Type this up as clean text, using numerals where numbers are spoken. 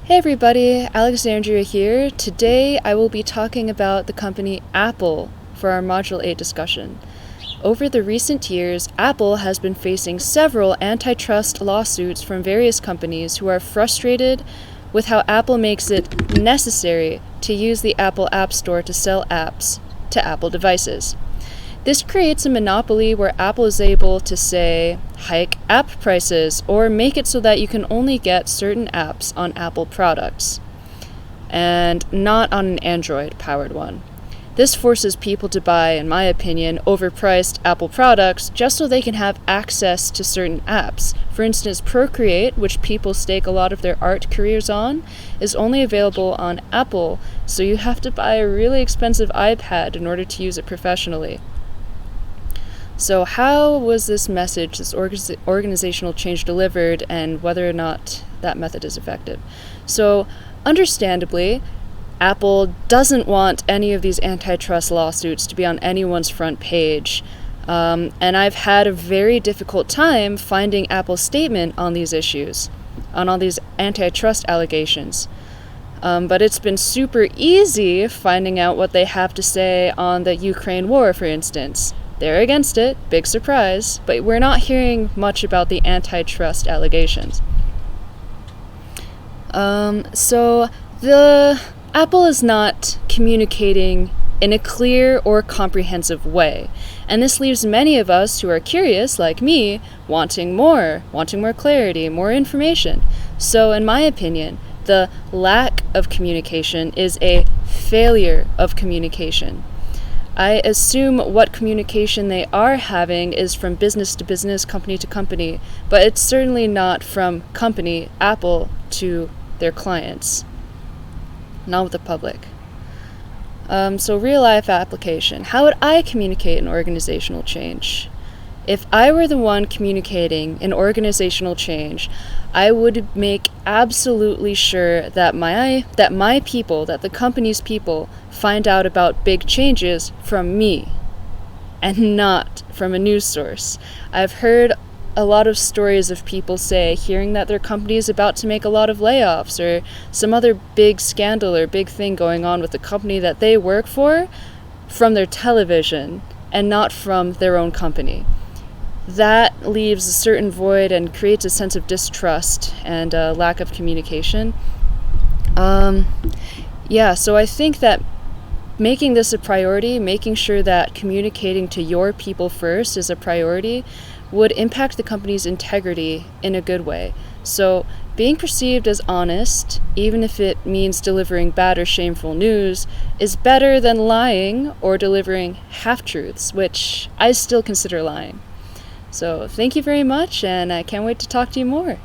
Hey everybody, Alexandria here. Today I will be talking about the company Apple for our Module 8 discussion. Over the recent years, Apple has been facing several antitrust lawsuits from various companies who are frustrated with how Apple makes it necessary to use the Apple App Store to sell apps to Apple devices. This creates a monopoly where Apple is able to say, hike app prices, or make it so that you can only get certain apps on Apple products, and not on an Android-powered one. This forces people to buy, in my opinion, overpriced Apple products just so they can have access to certain apps. For instance, Procreate, which people stake a lot of their art careers on, is only available on Apple, so you have to buy a really expensive iPad in order to use it professionally. So how was this message, this organizational change delivered, and whether or not that method is effective? So, understandably, Apple doesn't want any of these antitrust lawsuits to be on anyone's front page. And I've had a very difficult time finding Apple's statement on these issues, on all these antitrust allegations. But it's been super easy finding out what they have to say on the Ukraine war, for instance. They're against it, big surprise, but we're not hearing much about the antitrust allegations. So the Apple is not communicating in a clear or comprehensive way, and this leaves many of us who are curious, like me, wanting more clarity, more information. So in my opinion, the lack of communication is a failure of communication. I assume what communication they are having is from business to business, company to company, but it's certainly not from company, Apple, to their clients, not with the public. So real life application. How would I communicate an organizational change? If I were the one communicating an organizational change, I would make absolutely sure that my people, that the company's people, find out about big changes from me and not from a news source. I've heard a lot of stories of people hearing that their company is about to make a lot of layoffs or some other big scandal or big thing going on with the company that they work for from their television and not from their own company. That leaves a certain void and creates a sense of distrust and a lack of communication. So I think that making this a priority, making sure that communicating to your people first is a priority, would impact the company's integrity in a good way. So being perceived as honest, even if it means delivering bad or shameful news, is better than lying or delivering half-truths, which I still consider lying. So thank you very much, and I can't wait to talk to you more.